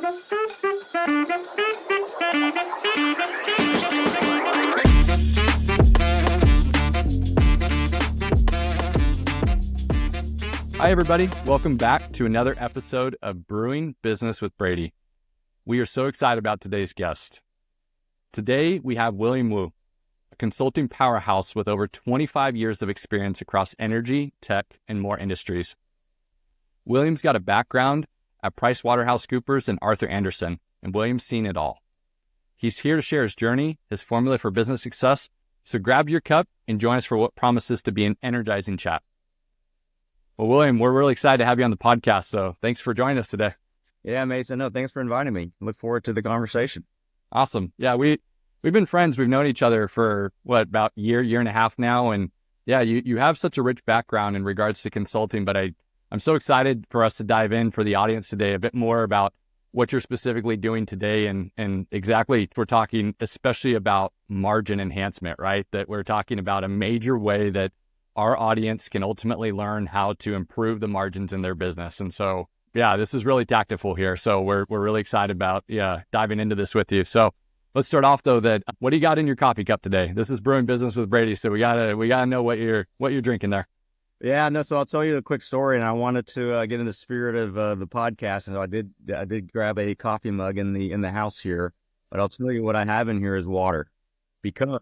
Hi, everybody. Welcome back to another episode of Brewing Business with Brady. We are so excited about today's guest. Today, we have William Wu, a consulting powerhouse with over 25 years of experience across energy, tech, and more industries. William's got a background at PricewaterhouseCoopers and Arthur Andersen, and William's seen it all. He's here to share his journey, his formula for business success, so grab your cup and join us for what promises to be an energizing chat. Well, William, we're really excited to have you on the podcast, so thanks for joining us today. Yeah, Mason. No, thanks for inviting me. Look forward to the conversation. Awesome. Yeah, we've been friends. We've known each other for about year and a half now, and yeah, you have such a rich background in regards to consulting. But I'm so excited for us to dive in for the audience today a bit more about what you're specifically doing today, and exactly we're talking especially about margin enhancement, right? That we're talking about a major way that our audience can ultimately learn how to improve the margins in their business. And so, yeah, this is really tactical here. So we're really excited about diving into this with you. So let's start off though. What do you got in your coffee cup today? This is Brewing Business with Brady, so we gotta know what you're drinking there. Yeah, no. So I'll tell you a quick story, and I wanted to get in the spirit of the podcast, and so I did grab a coffee mug in the house here. But I'll tell you what I have in here is water, because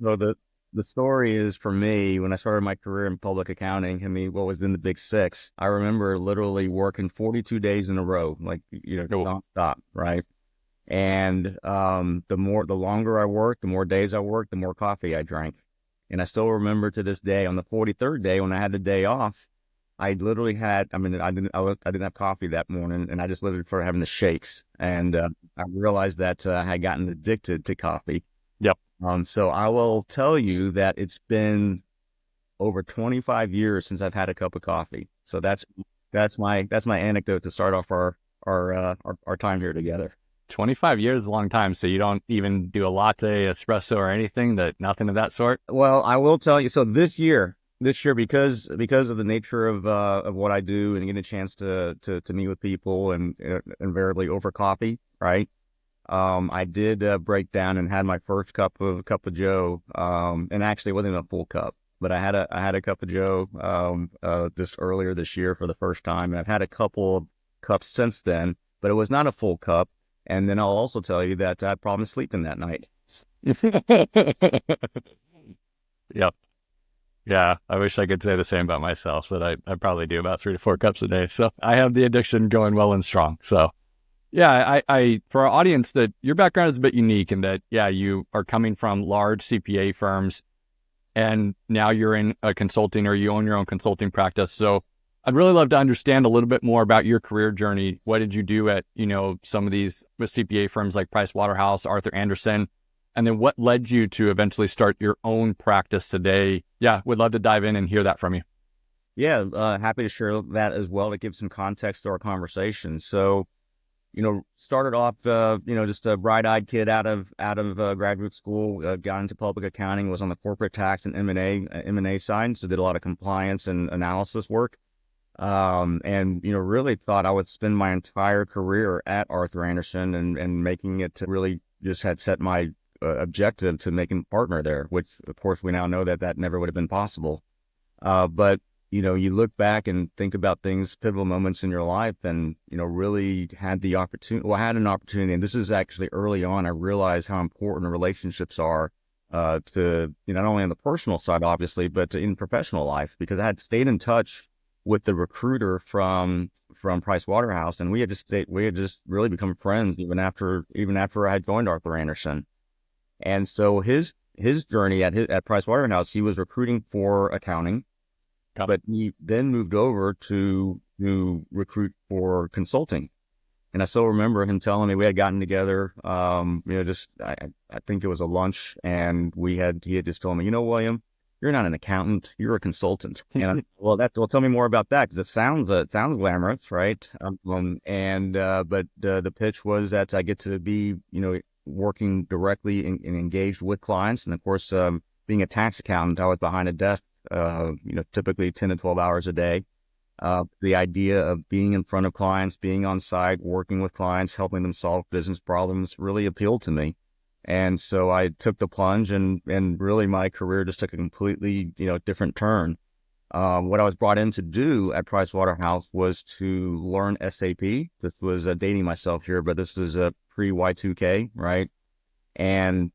the story is, for me, when I started my career in public accounting, I mean, what was in the Big Six, I remember literally working 42 days in a row, like, nonstop, right? And the longer I worked, the more days I worked, the more coffee I drank. And I still remember to this day, on the 43rd day, when I had the day off, I literally I didn't have coffee that morning, and I just literally started having the shakes. And I realized that I had gotten addicted to coffee. Yep. So I will tell you that it's been over 25 years since I've had a cup of coffee. So that's my anecdote to start off our time here together. 25 years is a long time. So you don't even do a latte, espresso, or anything, nothing of that sort? Well, I will tell you. So this year, because of the nature of what I do and getting a chance to meet with people and invariably over coffee, right? I did break down and had my first cup of Joe, and actually it wasn't a full cup, but I had a cup of Joe just earlier this year for the first time, and I've had a couple of cups since then, but it was not a full cup. And then I'll also tell you that I had problems sleeping that night. Yep. Yeah, I wish I could say the same about myself, but I probably do about 3 to 4 cups a day. So I have the addiction going well and strong. So yeah, I for our audience, that your background is a bit unique in that, yeah, you are coming from large CPA firms, and now you're in a consulting, or you own your own consulting practice. So I'd really love to understand a little bit more about your career journey. What did you do at, some of these CPA firms like Pricewaterhouse, Arthur Andersen, and then what led you to eventually start your own practice today? Yeah, would love to dive in and hear that from you. Yeah, happy to share that as well to give some context to our conversation. So, started off, just a bright-eyed kid out of graduate school, got into public accounting, was on the corporate tax and M&A side, so did a lot of compliance and analysis work. And really thought I would spend my entire career at Arthur Andersen and making it to really just had set my objective to making partner there, which of course we now know that never would have been possible. But you look back and think about things, pivotal moments in your life, and, really had the opportunity. Well, I had an opportunity, and this is actually early on. I realized how important relationships are to, not only on the personal side, obviously, but in professional life, because I had stayed in touch with the recruiter from Pricewaterhouse, and we had just really become friends even after I had joined Arthur Andersen. And so his journey at Pricewaterhouse, he was recruiting for accounting. But he then moved over to recruit for consulting. And I still remember him telling me, we had gotten together, I think it was a lunch, and he had just told me, William, you're not an accountant, you're a consultant. And well, tell me more about that, because it sounds glamorous, right? But the pitch was that I get to be, working directly and engaged with clients. And of course, being a tax accountant, I was behind a desk, typically 10 to 12 hours a day. The idea of being in front of clients, being on site, working with clients, helping them solve business problems really appealed to me. And so I took the plunge, and really my career just took a completely, different turn. What I was brought in to do at Pricewaterhouse was to learn SAP. This was dating myself here, but this was a pre Y2K, right? And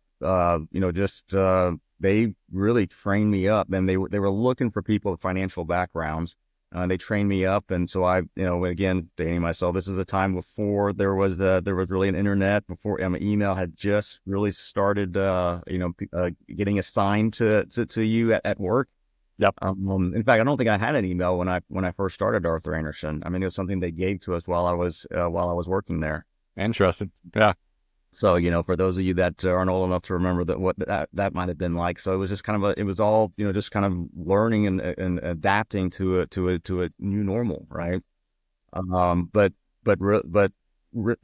they really trained me up, and they were looking for people with financial backgrounds. They trained me up, and so again, dating myself, this is a time before there was really an internet, before email had just really started, getting assigned to you at work. Yep. In fact, I don't think I had an email when I first started Arthur Anderson. I mean, it was something they gave to us while I was working there. Interesting. Yeah. So, for those of you that aren't old enough to remember that might have been like, so it was just it was all, just kind of learning and adapting to a new normal, right? But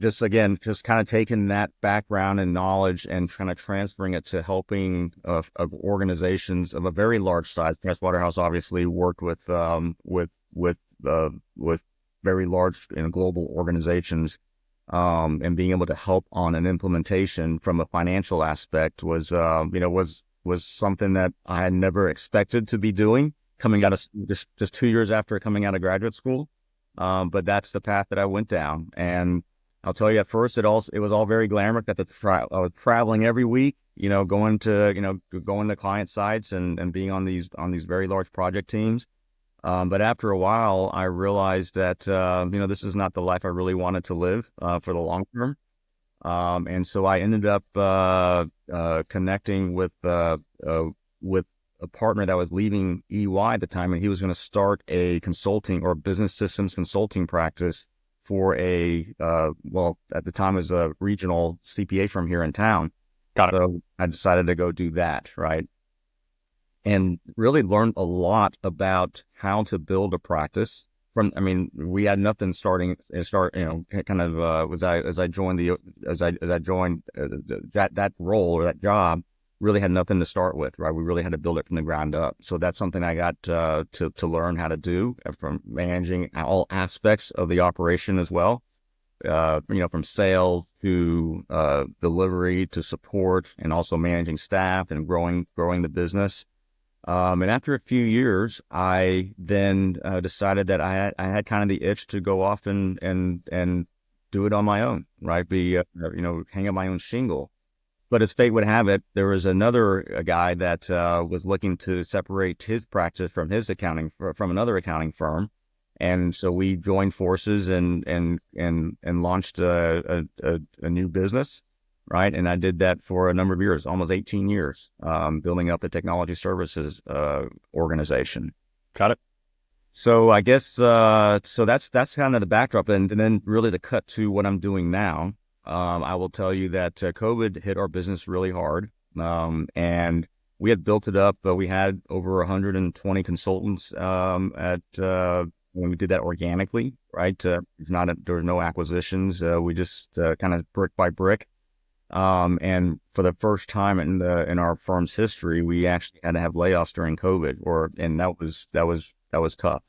just again, just kind of taking that background and knowledge and kind of transferring it to helping of organizations of a very large size. Pricewaterhouse obviously worked with very large global organizations. And being able to help on an implementation from a financial aspect was something that I had never expected to be doing coming out of just 2 years after coming out of graduate school. But that's the path that I went down. And I'll tell you, at first it was all very glamorous. I was traveling every week, going to client sites and being on these very large project teams. But after a while, I realized that, this is not the life I really wanted to live for the long term. And so I ended up connecting with a partner that was leaving EY at the time, and he was going to start a consulting or business systems consulting practice for at the time it was a regional CPA firm here in town. Got it. So I decided to go do that, right? And really learned a lot about how to build a practice. We had nothing as I joined that role or that job, really had nothing to start with, right? We really had to build it from the ground up. So that's something I got to learn how to do, from managing all aspects of the operation as well. From sales to delivery to support, and also managing staff and growing the business. And after a few years, I then decided that I had kind of the itch to go off and do it on my own, right? Hang up my own shingle. But as fate would have it, there was another guy that was looking to separate his practice from his accounting from another accounting firm, and so we joined forces and launched a new business. Right. And I did that for a number of years, almost 18 years, building up a technology services organization. Got it. So I guess, so that's kind of the backdrop. And then really to cut to what I'm doing now, I will tell you that COVID hit our business really hard. And we had built it up, but we had over 120 consultants when we did that organically, right? There was no acquisitions. We just kind of brick by brick. And for the first time in our firm's history, we actually had to have layoffs during COVID, and that was tough.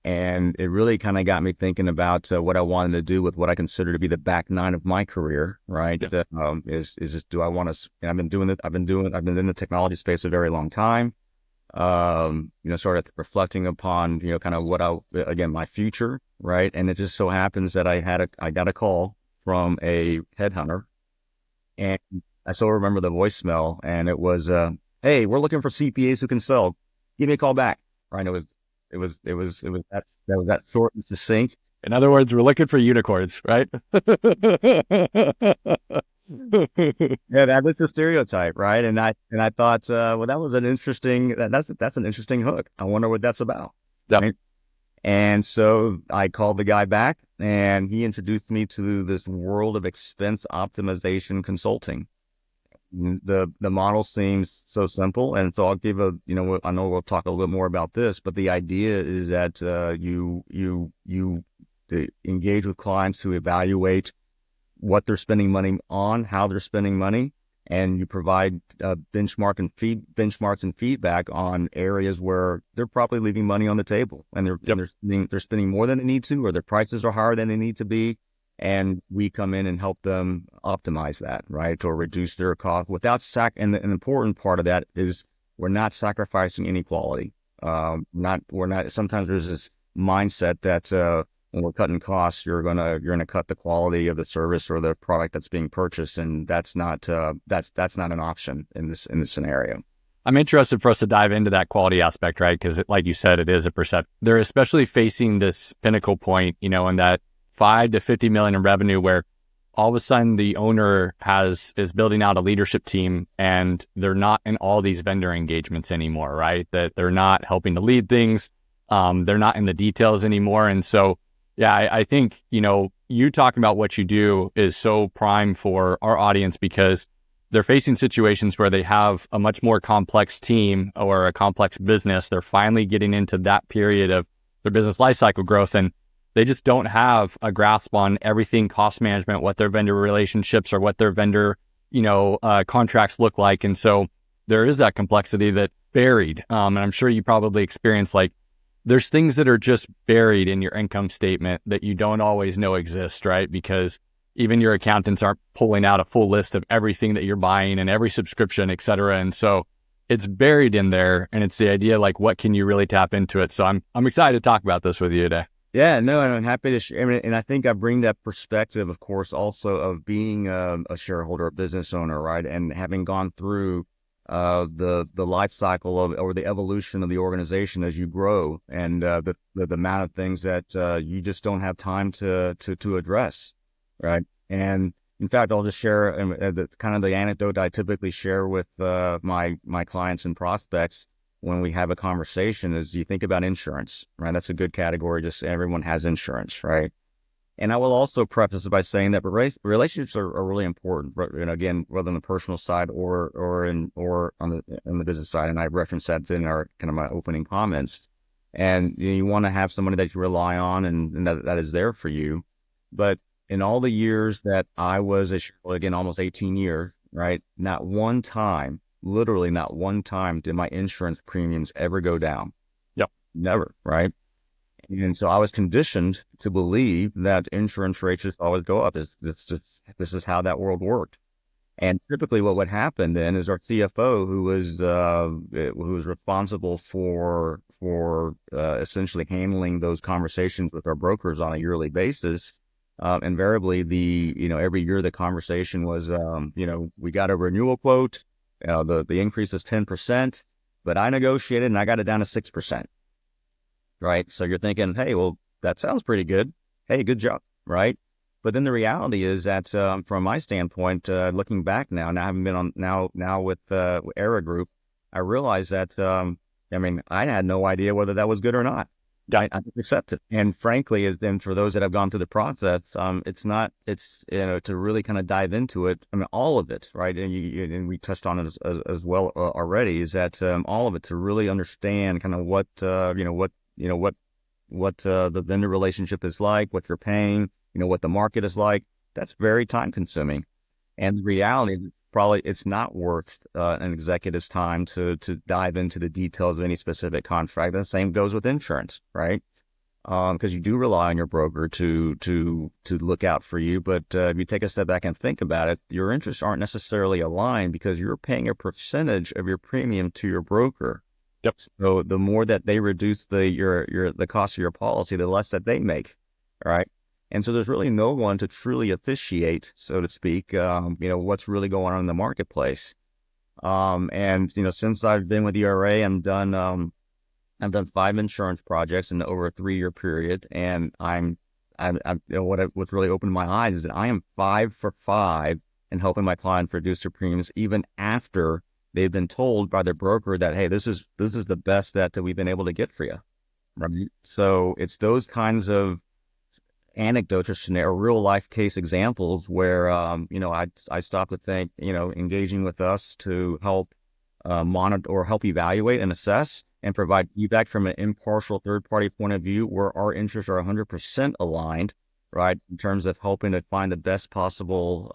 And it really kind of got me thinking about what I wanted to do with what I consider to be the back nine of my career, right? Yeah. Do I want to? I've been doing it. I've been in the technology space a very long time. Started reflecting upon kind of my future, right? And it just so happens that I got a call from a headhunter. And I still remember the voicemail, and it was, "Hey, we're looking for CPAs who can sell. Give me a call back." Right? It was that short and succinct. In other words, we're looking for unicorns, right? Yeah, that was the stereotype, right? And I thought, well, that was that's an interesting hook. I wonder what that's about. Yep. Right? And so I called the guy back, and he introduced me to this world of expense optimization consulting. The model seems so simple, and so I'll give I know we'll talk a little bit more about this, but the idea is that you engage with clients to evaluate what they're spending money on, how they're spending money, and you provide benchmarks and feedback on areas where they're probably leaving money on the table, and Yep. they're spending more than they need to, or their prices are higher than they need to be, and we come in and help them optimize that, right, or reduce their cost without and the important part of that is we're not sacrificing any quality. We're not. Sometimes there's this mindset that when we're cutting costs, you're gonna cut the quality of the service or the product that's being purchased, and that's not an option in this scenario. I'm interested for us to dive into that quality aspect, right? Because, like you said, it is a perception. They're especially facing this pinnacle point, in that 5 to 50 million in revenue, where all of a sudden the owner is building out a leadership team, and they're not in all these vendor engagements anymore, right? That they're not helping to lead things. They're not in the details anymore, and so yeah, I think you talking about what you do is so prime for our audience, because they're facing situations where they have a much more complex team or a complex business. They're finally getting into that period of their business lifecycle growth, and they just don't have a grasp on everything cost management, what their vendor relationships or what their vendor, contracts look like. And so there is that complexity that buried. And I'm sure you probably experienced, like, there's things that are just buried in your income statement that you don't always know exist, right? Because even your accountants aren't pulling out a full list of everything that you're buying and every subscription, et cetera. And so it's buried in there, and it's the idea, like, what can you really tap into it? So I'm excited to talk about this with you today. Yeah, no, and I'm happy to share. I mean, and I think I bring that perspective, of course, also of being a shareholder, a business owner, right, and having gone through the life cycle of or the evolution of the organization as you grow, and the amount of things that you just don't have time to address, right? And in fact, I'll just share the kind of the anecdote I typically share with my clients and prospects when we have a conversation is you think about insurance, right? That's a good category. Just everyone has insurance, right? And I will also preface it by saying that relationships are really important, again, whether on the personal side or on the business side. And I referenced that in our kind of my opening comments. And you want to have somebody that you rely on and that is there for you. But in all the years that I was again, almost 18 years, right? Not one time, literally not one time did my insurance premiums ever go down. Yep. Never, right? And so I was conditioned to believe that insurance rates just always go up. This is how that world worked. And typically what would happen then is our CFO, who was responsible for essentially handling those conversations with our brokers on a yearly basis, invariably every year the conversation was, we got a renewal quote, the increase was 10%, but I negotiated and I got it down to 6%. Right. So you're thinking, hey, well, that sounds pretty good. Hey, good job. Right. But then the reality is that from my standpoint, looking back now having been on now with Era Group, I realized that, I had no idea whether that was good or not. Yeah. I just accept it. And frankly, then for those that have gone through the process, it's to really kind of dive into it. I mean, all of it, right? And we touched on it as well already, is that all of it to really understand kind of what the vendor relationship is like, what you're paying, what the market is like. That's very time consuming. And the reality is probably it's not worth an executive's time to dive into the details of any specific contract. The same goes with insurance, right? Because you do rely on your broker to look out for you. But if you take a step back and think about it, your interests aren't necessarily aligned because you're paying a percentage of your premium to your broker. Yep. So the more that they reduce the cost of your policy, the less that they make. All right. And so there's really no one to truly officiate, so to speak, what's really going on in the marketplace. And since I've been with ERA, I've done 5 insurance projects in over a 3-year period. And what's really opened my eyes is that I am 5 for 5 in helping my clients reduce their premiums, even after they've been told by their broker that, hey, this is the best that we've been able to get for you. Right. So it's those kinds of anecdotes or scenario, real life case examples where, I stop to think, engaging with us to help monitor or help evaluate and assess and provide feedback from an impartial third party point of view where our interests are 100% aligned. right? In terms of helping to find the best possible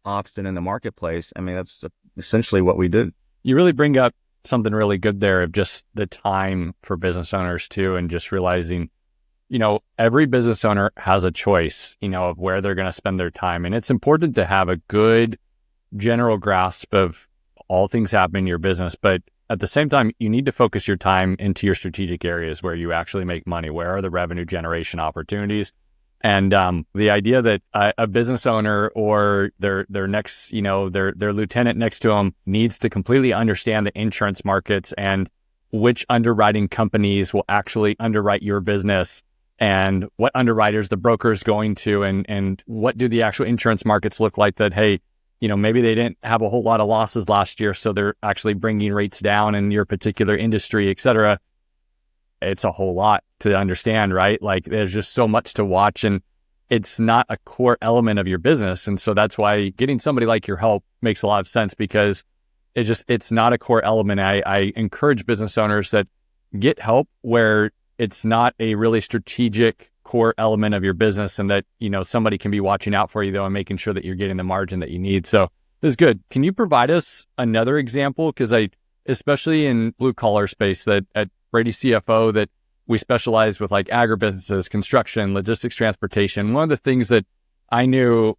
option in the marketplace. I mean, that's essentially what we do. You really bring up something really good there of just the time for business owners too, and just realizing, every business owner has a choice, of where they're going to spend their time. And it's important to have a good general grasp of all things happening in your business. But at the same time, you need to focus your time into your strategic areas where you actually make money. Where are the revenue generation opportunities? And the idea that a business owner or their next, their lieutenant next to them needs to completely understand the insurance markets and which underwriting companies will actually underwrite your business, and what underwriters the broker is going to, and what do the actual insurance markets look like that, hey, maybe they didn't have a whole lot of losses last year, so they're actually bringing rates down in your particular industry, et cetera. It's a whole lot to understand, right? Like there's just so much to watch, and it's not a core element of your business. And so that's why getting somebody like your help makes a lot of sense, because it's not a core element. I encourage business owners that get help where it's not a really strategic core element of your business, and that, somebody can be watching out for you though, and making sure that you're getting the margin that you need. So this is good. Can you provide us another example? Because especially in blue collar space, that at Brady CFO, that we specialize with like agribusinesses, construction, logistics, transportation. One of the things that I knew,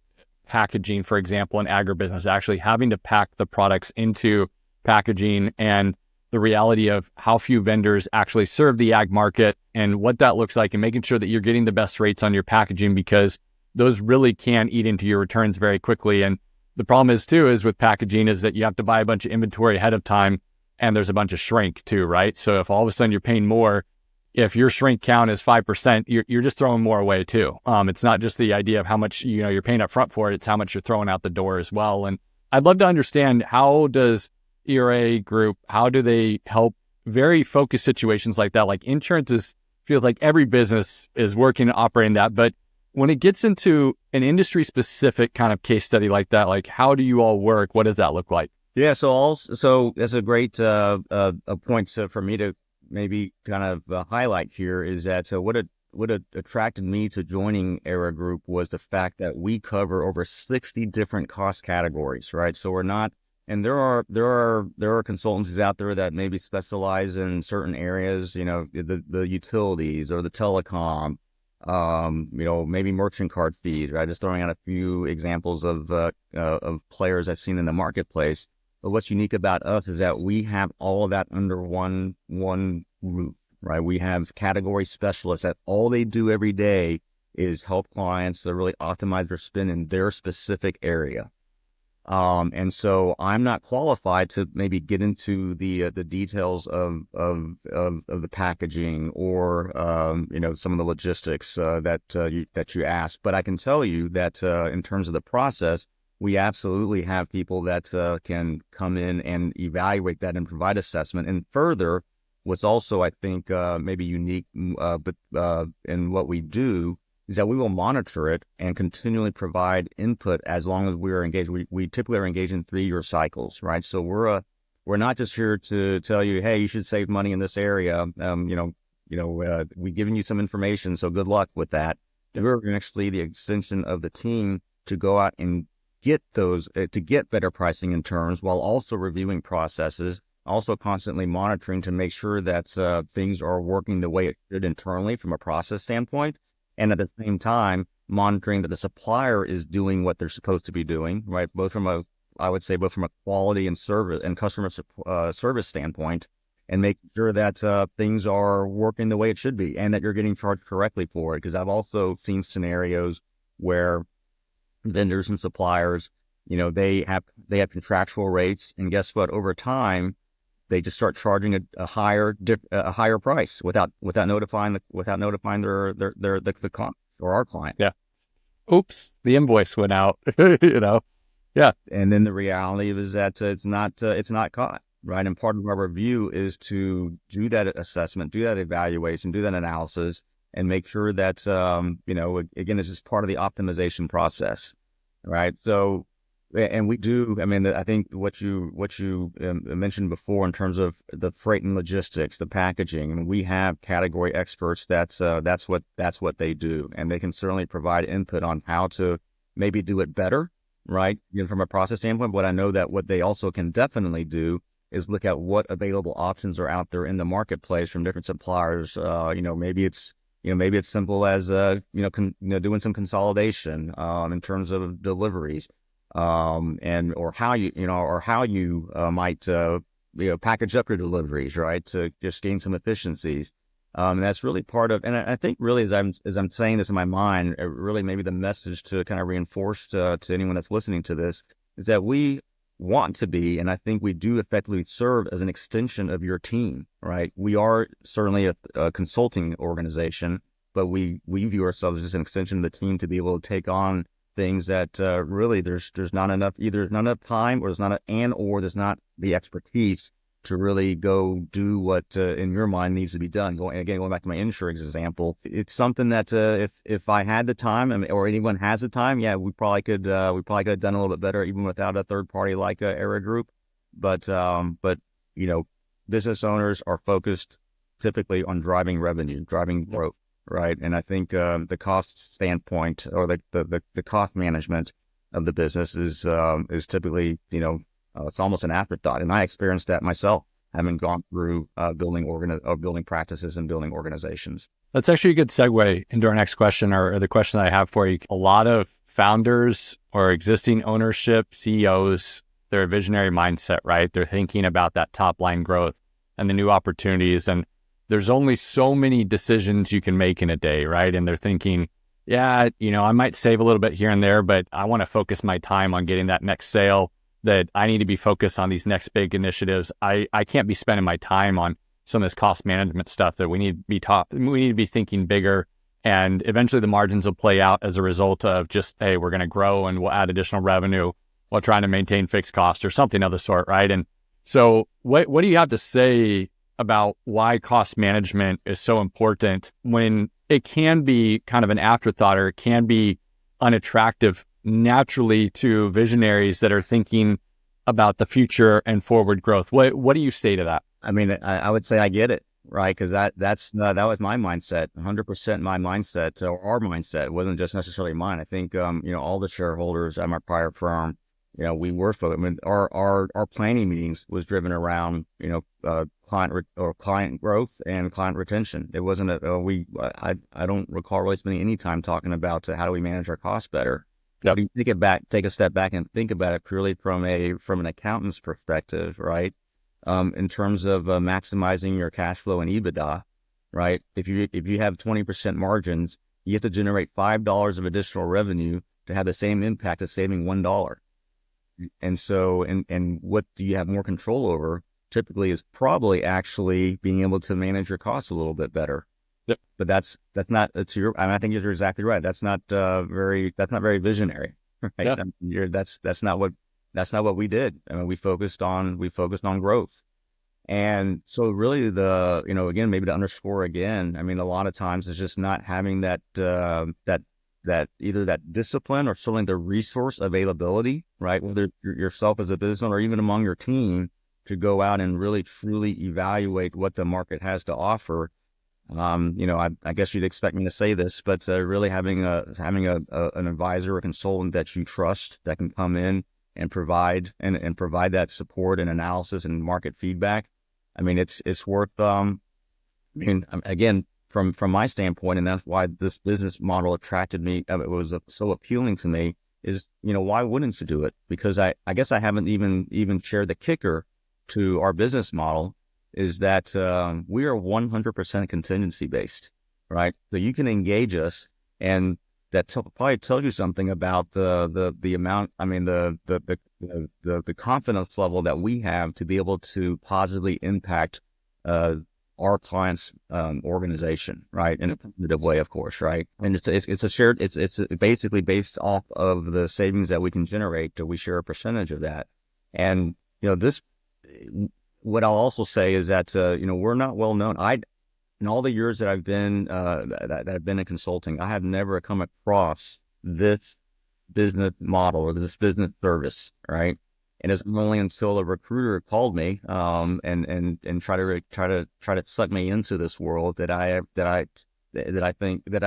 packaging, for example, in agribusiness, actually having to pack the products into packaging, and the reality of how few vendors actually serve the ag market and what that looks like, and making sure that you're getting the best rates on your packaging, because those really can eat into your returns very quickly. And the problem is with packaging is that you have to buy a bunch of inventory ahead of time, and there's a bunch of shrink too, right? So if all of a sudden you're paying more, if your shrink count is 5%, you're just throwing more away too. It's not just the idea of how much you're paying up front for it; it's how much you're throwing out the door as well. And I'd love to understand, how does ERA Group, how do they help very focused situations like that? Like insurance feels like every business is working and operating that, but when it gets into an industry specific kind of case study like that, like how do you all work? What does that look like? Yeah, so that's a great a point for me to maybe kind of highlight here, is that what attracted me to joining ERA Group was the fact that we cover over 60 different cost categories, right? So we're not, and there are consultancies out there that maybe specialize in certain areas, the utilities or the telecom, maybe merchant card fees, right? Just throwing out a few examples of players I've seen in the marketplace. But what's unique about us is that we have all of that under one roof, right? We have category specialists that all they do every day is help clients to really optimize their spend in their specific area. And so I'm not qualified to maybe get into the details of the packaging or some of the logistics that you asked. But I can tell you that in terms of the process, we absolutely have people that can come in and evaluate that and provide assessment. And further, what's also, I think, maybe unique but in what we do is that we will monitor it and continually provide input as long as we are engaged. We typically are engaged in 3-year cycles, right? So we're not just here to tell you, hey, you should save money in this area. We've given you some information, so good luck with that. We're actually the extension of the team to go out and get those to get better pricing and terms, while also reviewing processes, also constantly monitoring to make sure that things are working the way it should internally from a process standpoint, and at the same time monitoring that the supplier is doing what they're supposed to be doing, right? Both from a quality and service and customer service standpoint, and making sure that things are working the way it should be, and that you're getting charged correctly for it. Because I've also seen scenarios where vendors and suppliers, they have contractual rates, and guess what? Over time, they just start charging a higher price without notifying the client or our client. Yeah. Oops, the invoice went out. Yeah. And then the reality is that it's not caught, right? And part of our review is to do that assessment, do that evaluation, do that analysis, and make sure that, again, it's just part of the optimization process, right? So And we do. I mean, I think what you mentioned before in terms of the freight and logistics, the packaging. I mean, we have category experts. That's what they do, and they can certainly provide input on how to maybe do it better, right? From a process standpoint. But I know that what they also can definitely do is look at what available options are out there in the marketplace from different suppliers. Maybe it's simple as doing some consolidation in terms of deliveries, and or how you might package up your deliveries, right, to just gain some efficiencies. And that's really part of, and I think really as I'm saying this in my mind, really maybe the message to kind of reinforce to anyone that's listening to this is that we want to be, and I think we do effectively serve as an extension of your team, right? We are certainly a consulting organization, but we view ourselves as an extension of the team to be able to take on things that really there's not enough, either there's not enough time, or there's not the expertise to really go do what in your mind needs to be done. Going back to my insurance example, it's something that if I had the time, or anyone has the time, yeah, we probably could have done a little bit better even without a third party like Era Group. But business owners are focused typically on driving revenue, driving growth, right? And I think the cost standpoint, or the cost management of the business is typically, it's almost an afterthought. And I experienced that myself, having gone through building practices and building organizations. That's actually a good segue into our next question, or the question that I have for you. A lot of founders or existing ownership CEOs, they're a visionary mindset, right? They're thinking about that top line growth and the new opportunities. And there's only so many decisions you can make in a day, right? And they're thinking, yeah, I might save a little bit here and there, but I want to focus my time on getting that next sale, that I need to be focused on these next big initiatives. I can't be spending my time on some of this cost management stuff that we need to be thinking bigger. And eventually the margins will play out as a result of just, hey, we're going to grow and we'll add additional revenue while trying to maintain fixed costs or something of the sort, right? And so what do you have to say about why cost management is so important when it can be kind of an afterthought, or it can be unattractive naturally to visionaries that are thinking about the future and forward growth? What do you say to that? I mean, I would say I get it, right? Because that was my mindset, 100% my mindset, or our mindset. It wasn't just necessarily mine. I think all the shareholders at my prior firm, we were focused. I mean, our planning meetings was driven around client growth and client retention. It wasn't I don't recall really spending any time talking about how do we manage our costs better. Yep. You take a step back and think about it purely from an accountant's perspective, right? In terms of maximizing your cash flow and EBITDA, right? If you have 20% margins, you have to generate $5 of additional revenue to have the same impact as saving $1. And so, and what do you have more control over? Typically, is probably actually being able to manage your costs a little bit better. Yep. But that's not I think you're exactly right. That's not very visionary, right? Yeah. That's not what we did. I mean, we focused on growth. And so really again, maybe to underscore again, I mean, a lot of times it's just not having that either that discipline or certainly the resource availability, right? Whether yourself as a business owner or even among your team, to go out and really truly evaluate what the market has to offer. I guess you'd expect me to say this, but really having an advisor or consultant that you trust, that can come in and provide that support and analysis and market feedback. I mean, it's worth. Again, from my standpoint, and that's why this business model attracted me. It was so appealing to me. Is why wouldn't you do it? Because I guess I haven't even shared the kicker to our business model, is that we are 100% contingency based, right? So you can engage us, and that probably tells you something about the amount. I mean, the confidence level that we have to be able to positively impact our clients' organization, right? In a positive way, of course, right? And it's basically based off of the savings that we can generate. We share a percentage of that, and what I'll also say is that we're not well known. In all the years that I've been in consulting, I have never come across this business model or this business service, right? And it's only until a recruiter called me, and try to suck me into this world that I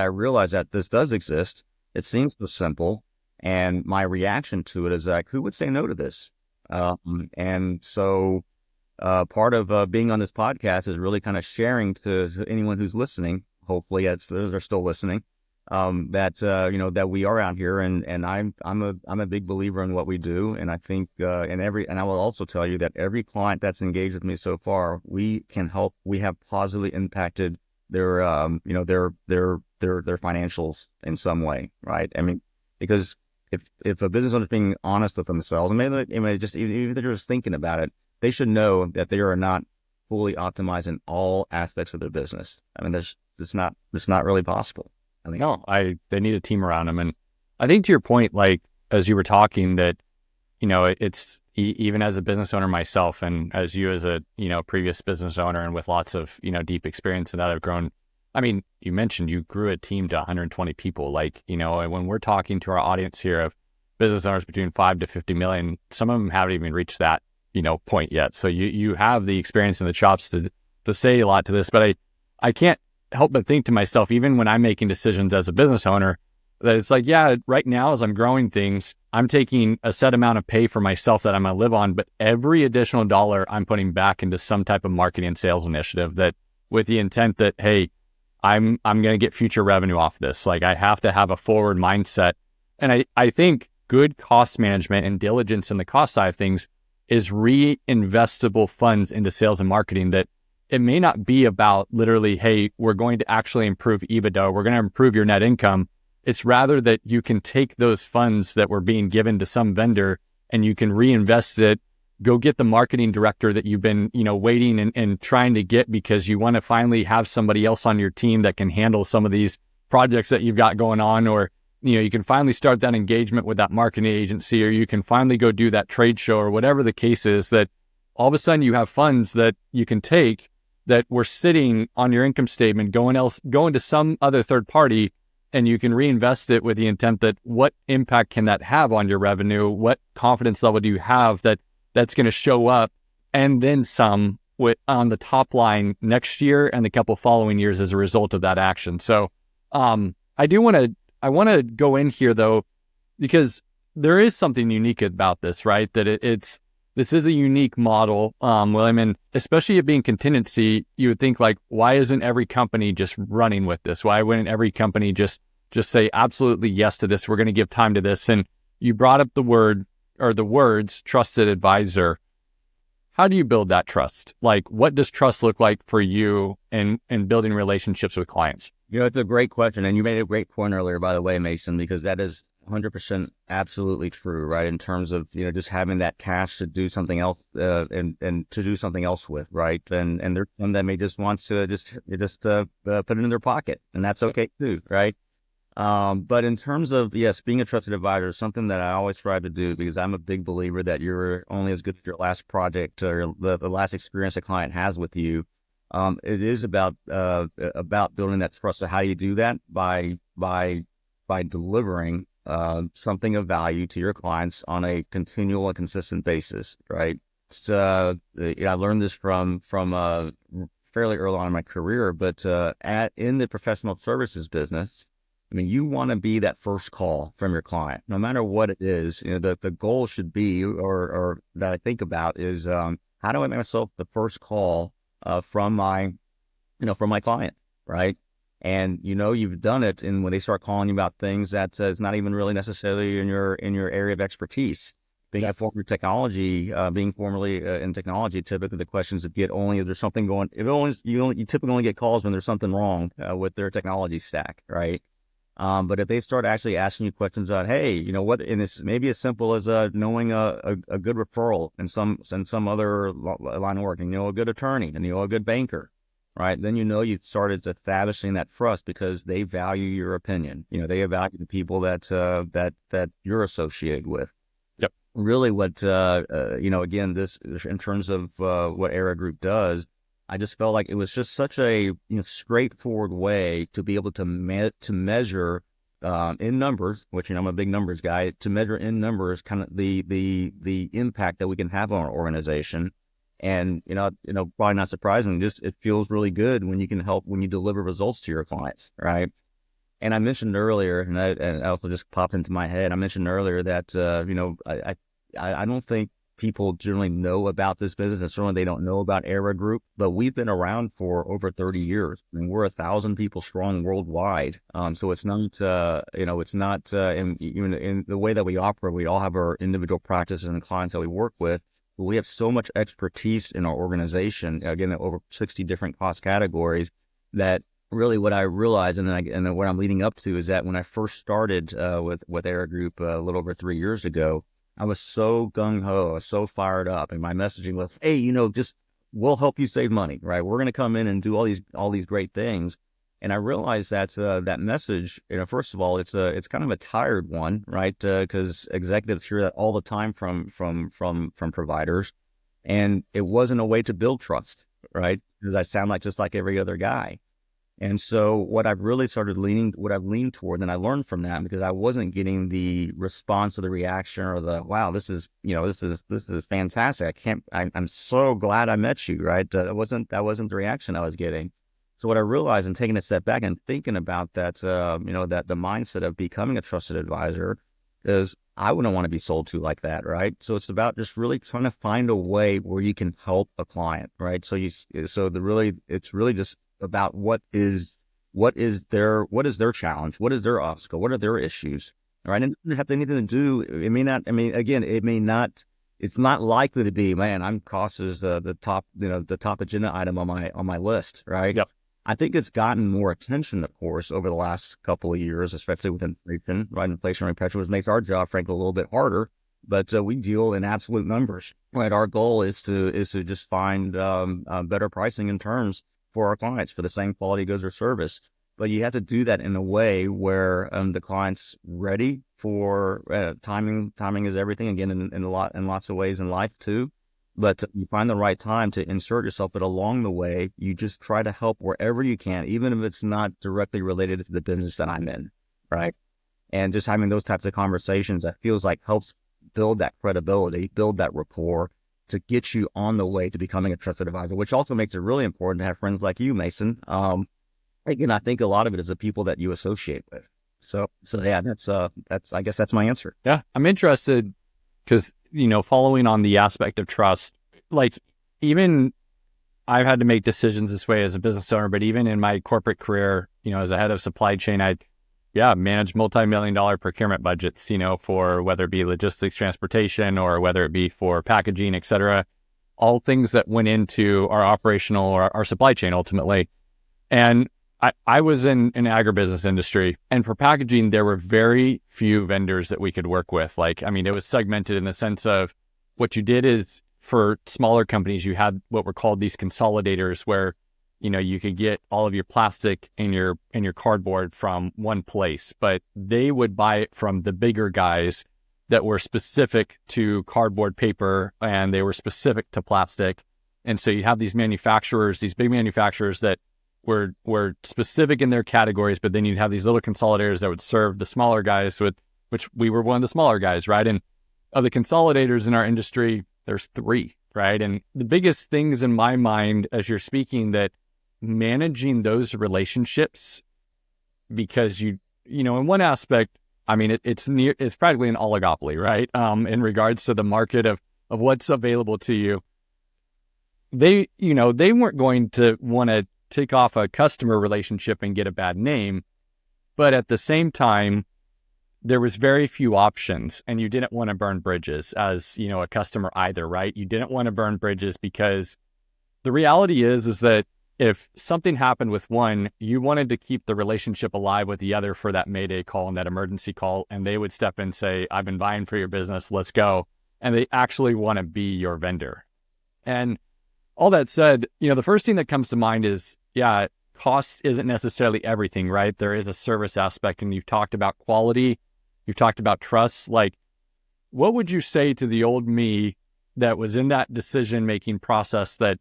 realize that this does exist. It seems so simple, and my reaction to it is like, who would say no to this? And so part of being on this podcast is really kind of sharing to anyone who's listening. Hopefully, they're still listening. That that we are out here, and I'm a big believer in what we do, and I think and I will also tell you that every client that's engaged with me so far, we have positively impacted their their financials in some way, right? I mean, because if a business owner is being honest with themselves, and maybe just even if they're just thinking about it, they should know that they are not fully optimized in all aspects of their business. I mean, it's not really possible. I think. No, they need a team around them. And I think to your point, like, as you were talking that, it's even as a business owner myself, and as you as a, previous business owner and with lots of, deep experience in that I've grown. I mean, you mentioned you grew a team to 120 people. Like, and when we're talking to our audience here of business owners between 5 to 50 million, some of them haven't even reached that, point yet. So you have the experience and the chops to say a lot to this, but I can't help but think to myself, even when I'm making decisions as a business owner, that it's like, yeah, right now as I'm growing things, I'm taking a set amount of pay for myself that I'm going to live on, but every additional dollar I'm putting back into some type of marketing and sales initiative that with the intent that, hey, I'm going to get future revenue off this. Like, I have to have a forward mindset. And I think good cost management and diligence in the cost side of things is reinvestable funds into sales and marketing. That it may not be about literally, hey, we're going to actually improve EBITDA, we're going to improve your net income. It's rather that you can take those funds that were being given to some vendor and you can reinvest it, go get the marketing director that you've been, waiting and trying to get because you want to finally have somebody else on your team that can handle some of these projects that you've got going on, or, you can finally start that engagement with that marketing agency, or you can finally go do that trade show or whatever the case is, that all of a sudden you have funds that you can take that were sitting on your income statement going to some other third party, and you can reinvest it with the intent that what impact can that have on your revenue? What confidence level do you have that that's going to show up and then some on the top line next year and the couple following years as a result of that action? So I want to go in here though, because there is something unique about this, right? That this is a unique model, William, and especially it being contingency, you would think like, why isn't every company just running with this? Why wouldn't every company just say absolutely yes to this? We're going to give time to this. And you brought up the words trusted advisor. How do you build that trust? Like, what does trust look like for you in building relationships with clients? It's a great question. And you made a great point earlier, by the way, Mason, because that is 100% absolutely true, right? In terms of, just having that cash to do something else, and to do something else with, right? And there's some that may just want to just put it in their pocket, and that's okay too, right? But in terms of, yes, being a trusted advisor is something that I always try to do, because I'm a big believer that you're only as good as your last project or the last experience a client has with you. It is about building that trust. So how do you do that? By delivering something of value to your clients on a continual and consistent basis, right? So I learned this from fairly early on in my career, but in the professional services business, I mean, you want to be that first call from your client, no matter what it is. The goal should be, or that I think about is, how do I make myself the first call from my client, right? And you've done it, and when they start calling you about things that is not even really necessarily in your area of expertise. Being formerly in technology, typically the questions that get only, is there something going? You typically only get calls when there's something wrong with their technology stack, right? But if they start actually asking you questions about, hey, what, and it's maybe as simple as knowing a good referral in some other line of work, and a good attorney, and a good banker, right? Then you've started establishing that trust because they value your opinion. They value the people that you're associated with. Yep. Really, what again, this in terms of what Era Group does. I just felt like it was just such a straightforward way to be able to measure in numbers, which I'm a big numbers guy, to measure in numbers kind of the impact that we can have on our organization. And probably not surprising, just it feels really good when you can help, when you deliver results to your clients, right? And I mentioned earlier, and I also just popped into my head. I mentioned earlier that I don't think people generally know about this business, and certainly they don't know about Era Group. But we've been around for over 30 years. I mean, we're 1,000 people strong worldwide. So it's not, it's not even in the way that we operate. We all have our individual practices and clients that we work with. But we have so much expertise in our organization. Again, over 60 different cost categories that. Really, what I realized, and what I'm leading up to, is that when I first started with Era Group a little over 3 years ago, I was so gung ho, I was so fired up, and my messaging was, "Hey, just we'll help you save money, right? We're going to come in and do all these great things." And I realized that that message, first of all, it's kind of a tired one, right? Because executives hear that all the time from providers, and it wasn't a way to build trust, right? Because I sound like just like every other guy. And so what I've leaned toward, and I learned from that, because I wasn't getting the response or the reaction or the, wow, this is fantastic. I'm so glad I met you, right? That wasn't the reaction I was getting. So what I realized, and taking a step back and thinking about that, that the mindset of becoming a trusted advisor, is I wouldn't want to be sold to like that, right? So it's about just really trying to find a way where you can help a client, right? It's really just about what is their challenge, what is their obstacle, what are their issues, right? And it doesn't have anything to do. It may not. I mean, again, it may not. It's not likely to be, man, I'm cost is the top, the top agenda item on my list, right? Yep. I think it's gotten more attention, of course, over the last couple of years, especially with inflation, right? Inflationary pressure, which makes our job, frankly, a little bit harder. But we deal in absolute numbers, right? Our goal is to just find better pricing and terms for our clients for the same quality goods or service. But you have to do that in a way where the client's ready for timing. Timing is everything, again, in lots of ways in life too. But you find the right time to insert yourself. But along the way, you just try to help wherever you can, even if it's not directly related to the business that I'm in, right? And just having those types of conversations, that feels like helps build that credibility, build that rapport, to get you on the way to becoming a trusted advisor, which also makes it really important to have friends like you, Mason. Again, I think a lot of it is the people that you associate with. So yeah, I guess that's my answer. Yeah, I'm interested because, following on the aspect of trust, like, even I've had to make decisions this way as a business owner, but even in my corporate career, as a head of supply chain, I manage multi-million-dollar procurement budgets, for whether it be logistics, transportation, or whether it be for packaging, et cetera, all things that went into our operational or our supply chain ultimately. And I was in an agribusiness industry, and for packaging, there were very few vendors that we could work with. Like, I mean, it was segmented in the sense of what you did is, for smaller companies, you had what were called these consolidators, where, you could get all of your plastic and your cardboard from one place, but they would buy it from the bigger guys that were specific to cardboard, paper, and they were specific to plastic. And so you have these manufacturers, these big manufacturers that were specific in their categories, but then you'd have these little consolidators that would serve the smaller guys, which we were one of the smaller guys, right? And of the consolidators in our industry, there's 3, right? And the biggest things in my mind as you're speaking, that managing those relationships, because in one aspect, I mean, it's practically an oligopoly, right? In regards to the market of what's available to you. They weren't going to want to take off a customer relationship and get a bad name, but at the same time, there was very few options, and you didn't want to burn bridges as, a customer either, right? You didn't want to burn bridges, because the reality is that if something happened with one, you wanted to keep the relationship alive with the other for that Mayday call and that emergency call, and they would step in and say, I've been buying for your business, let's go. And they actually want to be your vendor. And all that said, the first thing that comes to mind is, cost isn't necessarily everything, right? There is a service aspect, and you've talked about quality, you've talked about trust. Like, what would you say to the old me that was in that decision-making process that,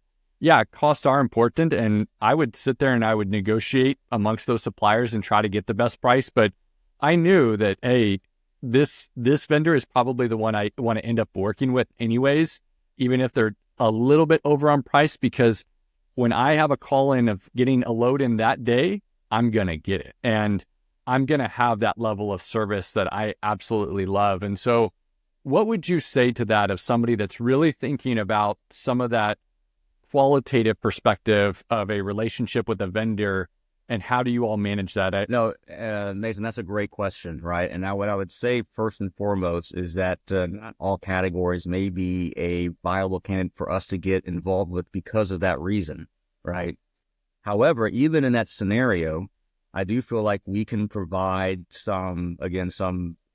costs are important, and I would sit there and I would negotiate amongst those suppliers and try to get the best price, but I knew that, hey, this vendor is probably the one I want to end up working with anyways, even if they're a little bit over on price, because when I have a call in of getting a load in that day, I'm gonna get it. And I'm gonna have that level of service that I absolutely love. And so what would you say to that of somebody that's really thinking about some of that qualitative perspective of a relationship with a vendor, and how do you all manage that? No, Mason, that's a great question, right? And now what I would say first and foremost is that not all categories may be a viable candidate for us to get involved with because of that reason, right? However, even in that scenario, I do feel like we can provide some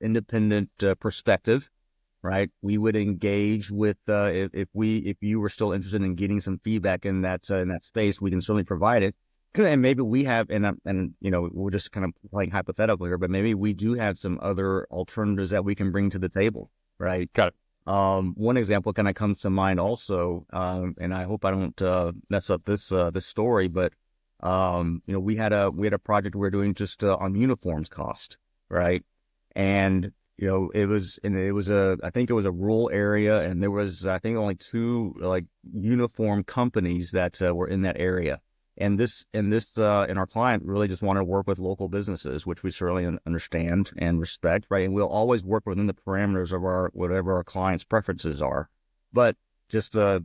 independent perspective, right? We would engage with if you were still interested in getting some feedback in that space, we can certainly provide it. And maybe we have, and we're just kind of playing hypothetical here, but maybe we do have some other alternatives that we can bring to the table, right? Got it. One example kind of comes to mind also, and I hope I don't mess up this story, but we had a project we were doing just on uniforms cost, right? And I think it was a rural area, and there was, I think, only two like uniform companies that were in that area. And our client really just wanted to work with local businesses, which we certainly understand and respect, right? And we'll always work within the parameters of whatever our client's preferences are. But just to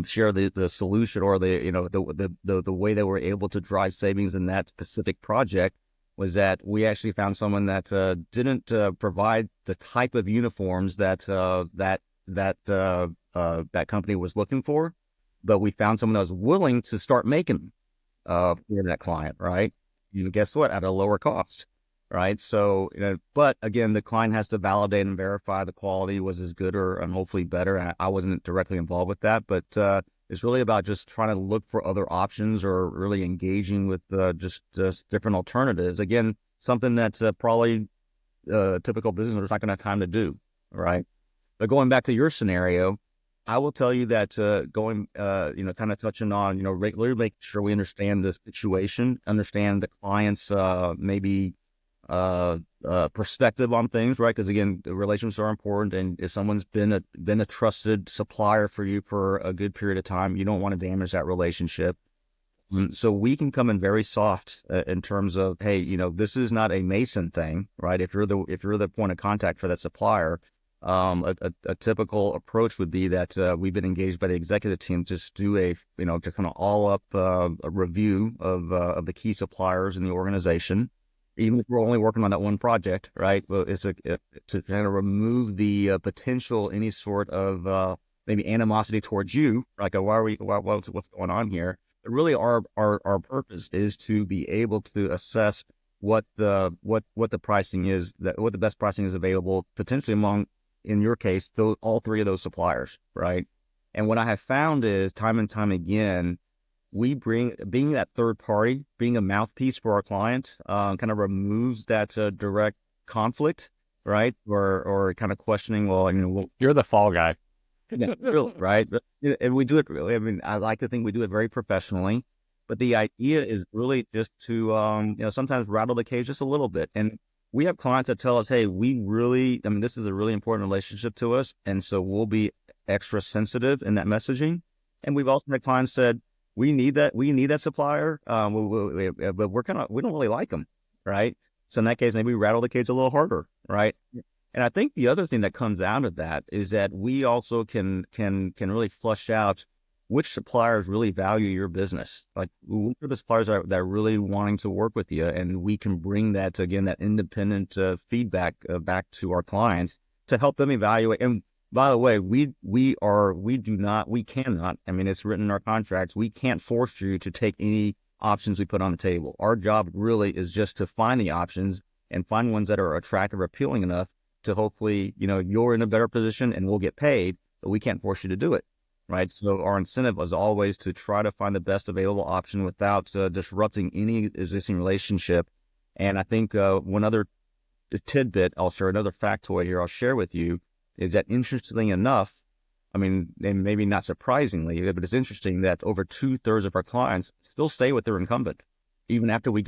share the solution, or the way that we're able to drive savings in that specific project, was that we actually found someone that didn't provide the type of uniforms that that company was looking for, but we found someone that was willing to start making them for that client, right? Guess what? At a lower cost, right? So, but again, the client has to validate and verify the quality was as good and hopefully better. I wasn't directly involved with that, but it's really about just trying to look for other options, or really engaging with just different alternatives. Again, something that's probably typical business owners not going to have time to do, right? But going back to your scenario, I will tell you that kind of touching on, really make sure we understand the situation, understand the client's maybe perspective on things, right? Because again, the relationships are important, and if someone's been a trusted supplier for you for a good period of time, you don't want to damage that relationship. So we can come in very soft in terms of, hey, this is not a Mason thing, right? If you're the point of contact for that supplier, a typical approach would be that we've been engaged by the executive team to just do just kind of all up a review of the key suppliers in the organization, even if we're only working on that one project, right? Well, to kind of remove the potential any sort of maybe animosity towards you, like what's going on here. But really, our purpose is to be able to assess what the pricing is, what the best pricing is available potentially among, in your case, all three of those suppliers, right? And what I have found is time and time again, being that third party, being a mouthpiece for our client, kind of removes that direct conflict, right? Or kind of questioning, You're the fall guy. yeah, really, right? And we do it really. I mean, I like to think we do it very professionally, but the idea is really just to, sometimes rattle the cage just a little bit. And we have clients that tell us, hey, this is a really important relationship to us, and so we'll be extra sensitive in that messaging. And we've also had clients said, we need that supplier, but we don't really like them, right? So in that case, maybe we rattle the cage a little harder, right? And I think the other thing that comes out of that is that we also can really flush out which suppliers really value your business. Like, which are the suppliers that are really wanting to work with you, and we can bring that independent feedback back to our clients to help them evaluate. And by the way, we cannot. I mean, it's written in our contracts. We can't force you to take any options we put on the table. Our job really is just to find the options and find ones that are attractive or appealing enough to hopefully, you're in a better position and we'll get paid, but we can't force you to do it, right? So our incentive is always to try to find the best available option without disrupting any existing relationship. And I think one other tidbit, another factoid here I'll share with you, is that interestingly enough, I mean, and maybe not surprisingly, but it's interesting that over 2/3 of our clients still stay with their incumbent, even after we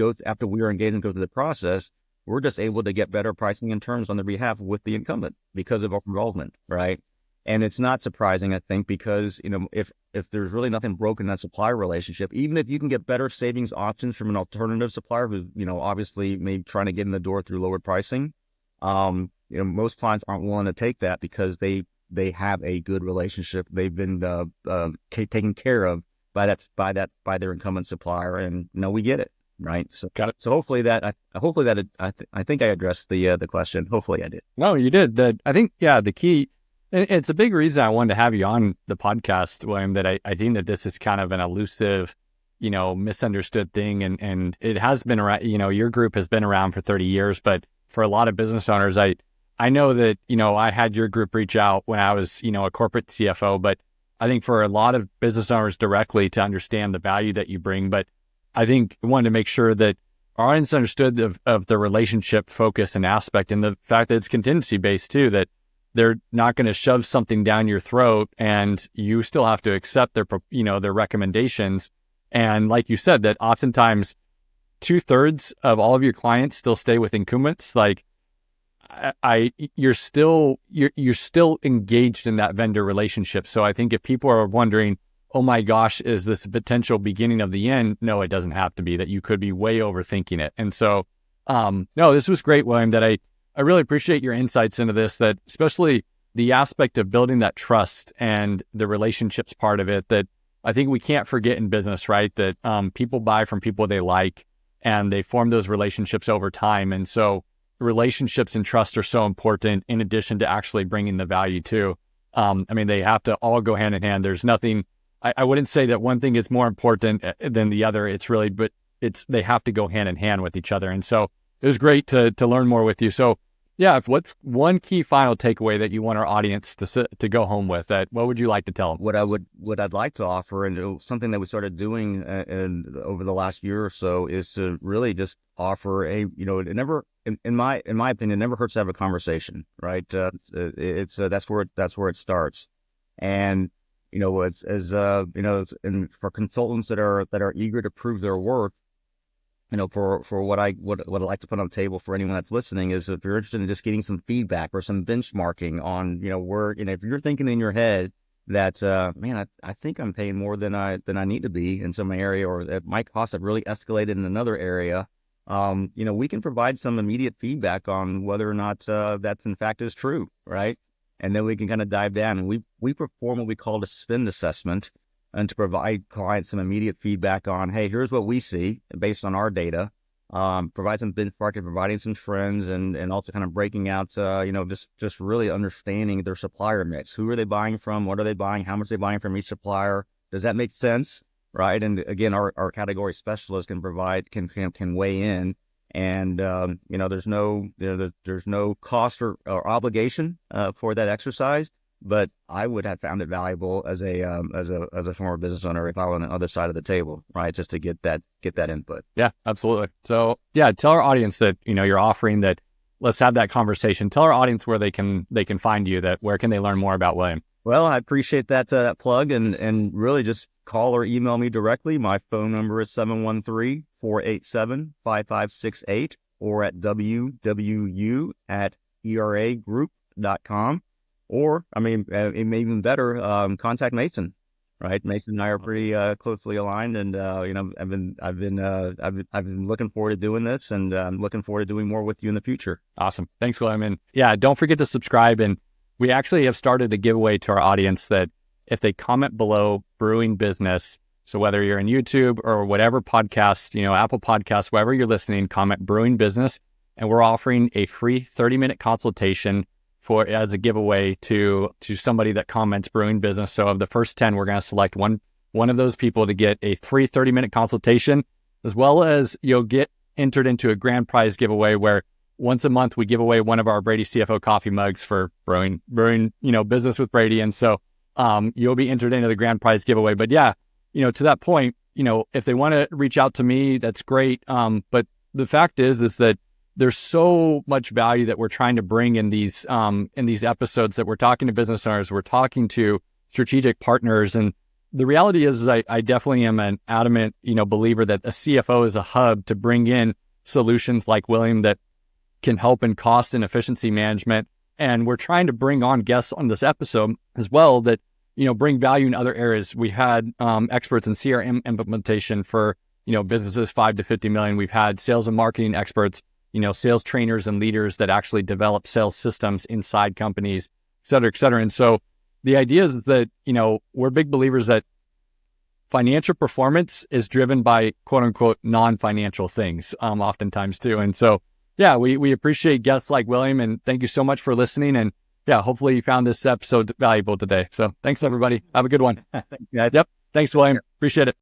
are engaged and go through the process, we're just able to get better pricing and terms on their behalf with the incumbent because of our involvement, right? And it's not surprising, I think, because, if there's really nothing broken in that supplier relationship, even if you can get better savings options from an alternative supplier who's, obviously maybe trying to get in the door through lower pricing, most clients aren't willing to take that because they have a good relationship. They've been taken care of by their incumbent supplier, and we get it, right? So, Got it. So hopefully I think I addressed the question. Hopefully I did. No, you did. I think, the key, and it's a big reason I wanted to have you on the podcast, William, that I think that this is kind of an elusive, misunderstood thing. And it has been around, your group has been around for 30 years, but for a lot of business owners, I know that, I had your group reach out when I was, a corporate CFO, but I think for a lot of business owners directly to understand the value that you bring, but I think I wanted to make sure that our audience understood of the relationship focus and aspect, and the fact that it's contingency based too, that they're not going to shove something down your throat and you still have to accept their recommendations. And like you said, that oftentimes 2/3 of all of your clients still stay with incumbents. Like you're still engaged in that vendor relationship. So I think if people are wondering, oh my gosh, is this a potential beginning of the end? No, it doesn't have to be. That you could be way overthinking it. And so, no, this was great, William, that I really appreciate your insights into this, that especially the aspect of building that trust and the relationships part of it, that I think we can't forget in business, right? That people buy from people they like and they form those relationships over time. And so relationships and trust are so important in addition to actually bringing the value too. They have to all go hand in hand. There's nothing, I wouldn't say that one thing is more important than the other. It's really, but they have to go hand in hand with each other. And so it was great to learn more with you. So yeah, what's one key final takeaway that you want our audience to go home with? What would you like to tell them? What I'd like to offer, and something that we started doing over the last year or so, is to really just offer it never, in my opinion, it never hurts to have a conversation, right? That's where it starts. And and for consultants that are eager to prove their worth, for what I'd like to put on the table for anyone that's listening is, if you're interested in just getting some feedback or some benchmarking on, where, if you're thinking in your head that, man, I think I'm paying more than I need to be in some area, or that my costs have really escalated in another area, we can provide some immediate feedback on whether or not that in fact is true, right? And then we can kind of dive down, and we perform what we call a spend assessment, and to provide clients some immediate feedback on, hey, here's what we see based on our data, provide some benchmarking, providing some trends, and also kind of breaking out, just really understanding their supplier mix. Who are they buying from? What are they buying? How much are they buying from each supplier? Does that make sense? Right. And again, our category specialist can weigh in, and, there's no cost or obligation for that exercise. But I would have found it valuable as a former business owner if I were on the other side of the table, right? Just to get that input. Yeah, absolutely. So yeah, tell our audience that, you're offering that. Let's have that conversation. Tell our audience where they can find you, where can they learn more about William? Well, I appreciate that plug, and really just call or email me directly. My phone number is 713-487-5568, or at wwu@eragroup.com. Or, it may even better, contact Mason, right? Mason and I are pretty closely aligned, and I've been looking forward to doing this, and I'm looking forward to doing more with you in the future. Awesome, thanks, William. And yeah, don't forget to subscribe. And we actually have started a giveaway to our audience that if they comment below Brewing Business, so whether you're in YouTube or whatever podcast, Apple Podcasts, wherever you're listening, comment Brewing Business, and we're offering a free 30-minute consultation as a giveaway to somebody that comments Brewing Business. So of the first 10, we're going to select one of those people to get a free 30-minute consultation, as well as you'll get entered into a grand prize giveaway where once a month we give away one of our Brady CFO coffee mugs for brewing, business with Brady. And so you'll be entered into the grand prize giveaway. But yeah, to that point, if they want to reach out to me, that's great. But the fact is that there's so much value that we're trying to bring in these episodes, that we're talking to business owners, we're talking to strategic partners, and the reality is I definitely am an adamant, believer that a CFO is a hub to bring in solutions like William that can help in cost and efficiency management. And we're trying to bring on guests on this episode as well that, bring value in other areas. We had experts in CRM implementation for, businesses 5 to 50 million. We've had sales and marketing experts, sales trainers and leaders that actually develop sales systems inside companies, et cetera, et cetera. And so the idea is that, we're big believers that financial performance is driven by quote unquote non-financial things, oftentimes too. And so, yeah, we appreciate guests like William, and thank you so much for listening. And yeah, hopefully you found this episode valuable today. So thanks everybody. Have a good one. Yeah. Yep. Thanks, William. Appreciate it.